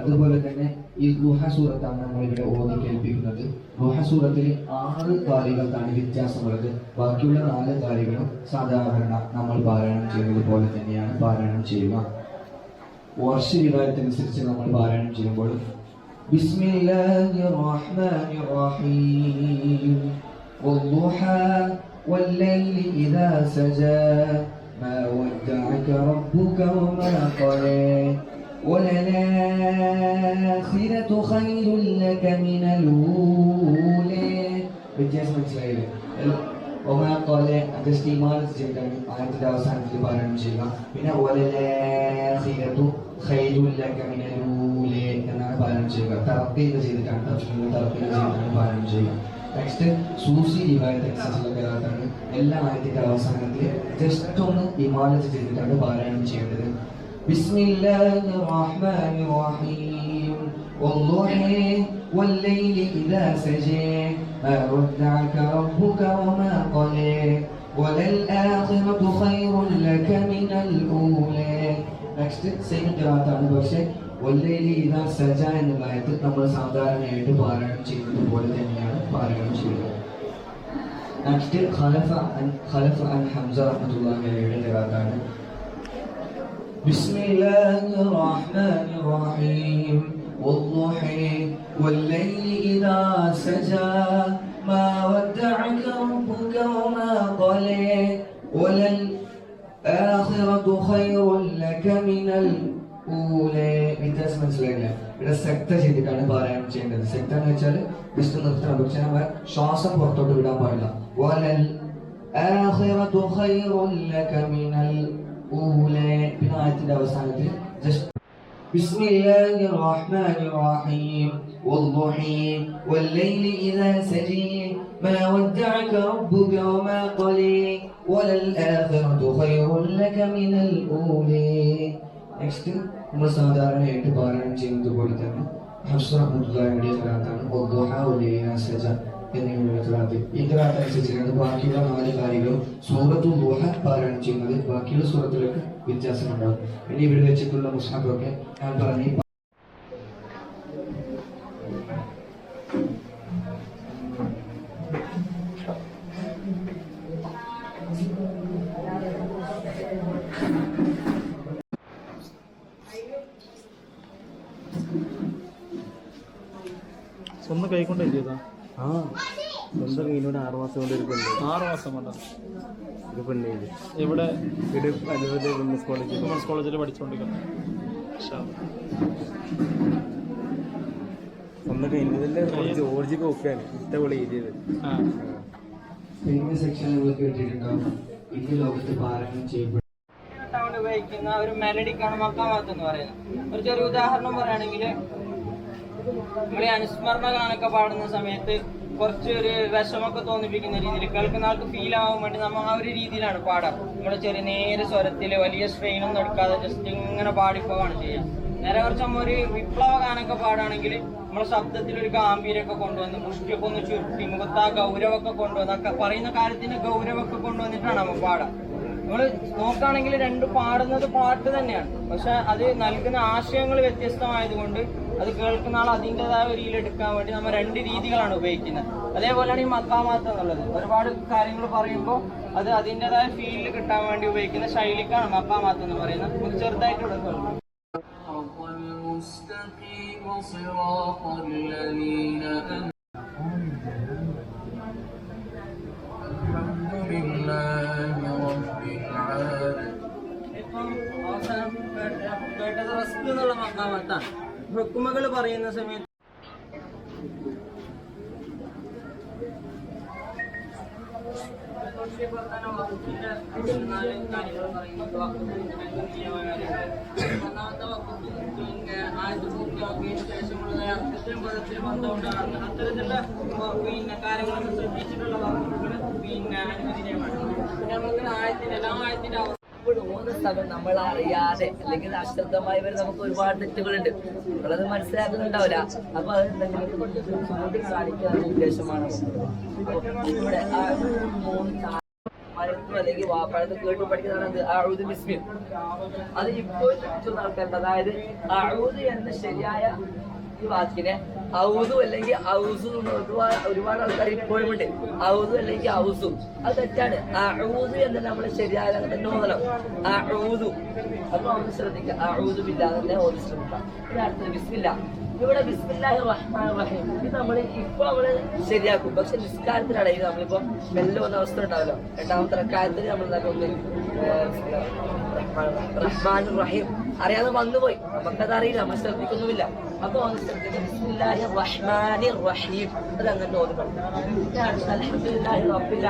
അതുപോലെ തന്നെ ഈ ളുഹ സൂറത്താണ് നമ്മൾ ഇവിടെ ഓതി കേൾപ്പിക്കുന്നത്. ളുഹ സൂറത്തിൽ 6 കാര്യങ്ങൾക്കാണ് വ്യത്യാസമുള്ളത്. ബാക്കിയുള്ള 4 കാര്യങ്ങളും സാധാരണ നമ്മൾ പാരായണം ചെയ്യുന്നത് പോലെ തന്നെയാണ് പാരായണം ചെയ്യുക. വർഷ വിവാഹത്തിനനുസരിച്ച് നമ്മൾ പാരായണം ചെയ്യുമ്പോൾ ബിസ്മില്ലാഹിർ റഹ്മാനിർ റഹീം വദ്ദുഹാ വല്ലൈലി ഇദാ സജാ മാ വദ്ദഅക റബ്ബുക വമാ ഖലാ വലലാഖിറതു ഖൈറുൻ ലക മിനൽ ഊലാ. വ്യത്യാസം മനസ്സിലായില്ലേ? ഒമാ ഖലാ ജസ്റ്റ് ഇമാനത്ത് ചെയ്തിട്ടാണ് ആയത്തിന്റെ അവസാനത്തിൽ പാരായണം ചെയ്യുക. പിന്നെ വലലാഖിറതു ഖൈറുൻ ലക മിനൽ ഊലാ എന്നാണ് പാരായണം ചെയ്യുക. തർക്കീബ് ചെയ്തിട്ടാണ് പാരായണം ചെയ്യുക. നെക്സ്റ്റ് സൂസി റിവായത്തനുസരിച്ചുള്ള ഖിറാഅത്താണ്. എല്ലാ ആയത്തിന്റെ അവസാനത്തിൽ ജസ്റ്റ് ഒന്ന് ഇമാനത്ത് ചെയ്തിട്ടാണ് പാരായണം ചെയ്യേണ്ടത്. ബിസ്മില്ലാഹിർ റഹ്മാനിർ റഹീം വദ്ദുഹാ വല്ലൈലി ഇദാ സജാ മാ വദ്ദഅക റബ്ബുക വമാ ഖലാ വലൽആഖിറതു ഖൈറുൻ ലക മിനൽ ഊലാ. Next same ഖിറാഅത്താണ്. പക്ഷേ വല്ലൈലി ഇദാ സജാ എന്ന ആയത്ത് നമ്മൾ സാധാരണയായിട്ട് പാരായണം ചെയ്യുന്നത് പോലെ തന്നെയാണ് പാരായണം ചെയ്യുക. നെക്സ്റ്റ് ഖലഫ അൻ ഹംസ റഹ്മത്തുള്ളാഹി അലൈഹിയുടെ ഖിറാഅത്താണ്. ബിസ്മില്ലാഹിർ റഹ്മാനിർ റഹീം വദ്ദുഹാ വല്ലൈലി ഇദാ സജാ മാ വദ്ദഅക റബ്ബുക വമാ ഖലാ വലൽ ആഖിറതു ഖൈറുൻ ലക മിനൽ ഊലാ. വ്യത്യാസം മനസ്സിലായില്ല? ഇവിടെ സെക്ത ചെയ്തിട്ടാണ് പാരായണം ചെയ്യേണ്ടത്. സെക്ത എന്ന് വെച്ചാൽ ജസ്റ്റ് നിർത്തണം. പക്ഷെ നമ്മൾ ശ്വാസം പുറത്തോട്ട് വിടാൻ പാടില്ല. വലൽ ആഖിറതു ഖൈറുൻ ലക മിനൽ ഊലാ. പിന്നെ ആയത്തിന്റെ അവസാനത്തിൽ ജസ്റ്റ് ബിസ്മില്ലാഹിർ റഹ്മാനിർ റഹീം വദ്ദുഹാ വല്ലൈലി ഇദാ സജാ മാ വദ്ദഅക റബ്ബുക വമാ ഖലാ വലൽ ആഖിറതു ഖൈറുൻ ലക മിനൽ ഊലാ. നെക്സ്റ്റ് നമ്മൾ സാധാരണയായിട്ട് പാരായണം ചെയ്യുന്നത് പോലെ തന്നെ ഹഫ്സ റഹ്മത്തുള്ളാഹിയുടെ ഖിറാഅത്താണ്. വദ്ദുഹാ വല്ലൈലി ഇദാ സജാ എന്നിവയുടെ ഖിറാഅത്ത്. ഈ ഖിറാഅത്ത് അനുസരിച്ചാണ് ബാക്കിയുള്ള 4 കാര്യങ്ങളും സൂറത്തുൽ ളുഹ പാരായണം ചെയ്യുന്നത്. ബാക്കിയുള്ള സൂറത്തിലൊക്കെ വ്യത്യാസമുണ്ടാകും. ഇനി ഇവിടെ വെച്ചിട്ടുള്ള മുസ്ഹഫൊക്കെ ഞാൻ പറഞ്ഞു സ്വന്തം കൈകൊണ്ട് എഴുതിയതാ. സ്വന്തം കയ്യിലൂടെ 6 മാസം കൊണ്ട് ഒരു പെണ്ണ്. 6 മാസം കൊണ്ടാ ഒരു പെണ്ണ് ഇവിടെ വിമൻസ് കോളേജിൽ പഠിച്ചുകൊണ്ടിരിക്കുന്നത്. സ്വന്തം കയ്യിൽ ജോർജിക്ക് നോക്കുകയാണ് ഇഷ്ടപോലെ എഴുതിയത്. പിന്നെ സെക്ഷൻ നിങ്ങൾ കേട്ടിട്ടുണ്ടാവും. ഇന്ത്യ ലോകത്ത് പാരായണം ചെയ്യപ്പെടും ഉപയോഗിക്കുന്ന ഒരു മെലഡിക്കാണ് മക്കാമാത്ത് എന്ന് പറയുന്നത്. ഒരു ചെറിയ ഉദാഹരണം പറയുകയാണെങ്കിൽ നമ്മൾ ഈ അനുസ്മരണ ഗാനമൊക്കെ പാടുന്ന സമയത്ത് കുറച്ച് ഒരു വിഷമൊക്കെ തോന്നിപ്പിക്കുന്ന രീതിയിൽ കേൾക്കുന്ന ആൾക്ക് ഫീൽ ആവാൻ വേണ്ടി നമ്മൾ ആ ഒരു രീതിയിലാണ് പാടാം. നമ്മുടെ ചെറിയ നേരെ സ്വരത്തിൽ വലിയ സ്ട്രെയിനൊന്നും എടുക്കാതെ ജസ്റ്റ് ഇങ്ങനെ പാടിപ്പോവാണ് ചെയ്യുക. നേരെ കുറച്ച് നമ്മൾ ഒരു വിപ്ലവ ഗാനമൊക്കെ പാടുകയാണെങ്കിൽ നമ്മുടെ ശബ്ദത്തിൽ ഒരു ഗാംഭീര്യമൊക്കെ കൊണ്ടുവന്ന് മുഷ്ടിയൊക്കെ ഒന്ന് ചുരുട്ടി മുഖത്ത് ആ ഗൗരവമൊക്കെ കൊണ്ടുവന്ന് പറയുന്ന കാര്യത്തിന് ഗൗരവമൊക്കെ കൊണ്ടുവന്നിട്ടാണ് നമ്മൾ പാടാം. നമ്മൾ നോക്കുകയാണെങ്കിൽ 2 പാടുന്നത് പാട്ട് തന്നെയാണ്. പക്ഷെ അത് നൽകുന്ന ആശയങ്ങൾ വ്യത്യസ്തമായതുകൊണ്ട് അത് കേൾക്കുന്ന ആൾ അതിൻ്റെതായ ഒരു രീതിയിലെടുക്കാൻ വേണ്ടി നമ്മൾ 2 രീതികളാണ് ഉപയോഗിക്കുന്നത്. അതേപോലെയാണ് ഈ മക്കാമാത്ത് എന്നുള്ളത്. ഒരുപാട് കാര്യങ്ങൾ പറയുമ്പോൾ അത് അതിൻ്റെതായ ഫീലിൽ കിട്ടാൻ വേണ്ടി ഉപയോഗിക്കുന്ന ശൈലിക്കാണ് മക്കാമാത്ത് എന്ന് പറയുന്നത്. നമുക്ക് ചെറുതായിട്ടുള്ള ഇപ്പം അവസാനം കേട്ടത് റസ്ക് എന്നുള്ള മക്കാമാത്താണ്. ഹുക്കുമകൾ പറയുന്ന സമയത്ത് ഒന്നാമത്തെ വകുപ്പ് പിന്നെ ആദ്യത്തെ പൂർത്തിയാക്കിയതിനു ശേഷമുള്ള പദത്തിൽ ബന്ധമുണ്ടാകുന്ന അത്തരത്തിലുള്ള പിന്നെ കാര്യങ്ങളൊക്കെ ശ്രദ്ധിച്ചിട്ടുള്ള വകുപ്പുകൾ പിന്നെ അനുവദനീയമാണ്. പിന്നെ നമുക്ക് ആയത്തിന്റെ എല്ലാ ആയത്തിന്റെ എപ്പോഴും ഓരോ സമയം നമ്മൾ അറിയാതെ അല്ലെങ്കിൽ അശ്രദ്ധമായി വരെ നമുക്ക് ഒരുപാട് തെറ്റുകളുണ്ട്. നമ്മളത് മനസ്സിലാക്കുന്നുണ്ടാവില്ല. അപ്പൊ അത് എന്തെങ്കിലും ചൂണ്ടിക്കാണിക്കാനുള്ള ഉദ്ദേശമാണ്. ഇവിടെ അല്ലെങ്കിൽ വാപ്പാടത്ത് കേട്ടു പഠിക്കുന്നതാണ് അഊദു ബിസ്മി. അത് ഇപ്പോൾ ആൾക്കാരുണ്ട്. അതായത് അഊദു എന്ന ശരിയായ ഈ വാക്കിനെ ഔദു അല്ലെങ്കിൽ ഔസു ഒരുപാട് ആൾക്കാർ ഇപ്പോഴും ഉണ്ട്. ഔദു അല്ലെങ്കിൽ ഔസു അത് തെറ്റാണ്. അഊദു എന്ന് നമ്മൾ ശരിയായ തന്നെ ഓതണം. അഊദു അപ്പൊ ഒന്ന് ശ്രദ്ധിക്കുക. അഊദു ബില്ലാഹ് തന്നെ ഓതി ശ്രമിക്കാം. പിന്നെ അടുത്തത് ബിസ്മില്ലാ. ഇവിടെ ബിസ്മില്ലാഹിർ റഹ്മാനിർ റഹീം ഇത് നമ്മൾ ഇപ്പൊ നമ്മള് ശരിയാക്കും. പക്ഷെ നിസ്കാരത്തിനിടയിൽ നമ്മളിപ്പോ മെല്ലെ വന്ന അവസ്ഥ ഉണ്ടാവല്ലോ. രണ്ടാമത്തെ റക്അത്തിൽ നമ്മൾ റഹ്മാൻ റഹീം അറിയാതെ വന്നുപോയി. നമുക്കത് അറിയില്ല, നമ്മൾ ശ്രദ്ധിക്കുന്നുമില്ല. അപ്പൊ ബിസ്മില്ലാഹിർ റഹ്മാനിർ റഹീം അത് അങ്ങനെ ഓതണം. അൽഹംദുലില്ലാഹി റബ്ബിൽ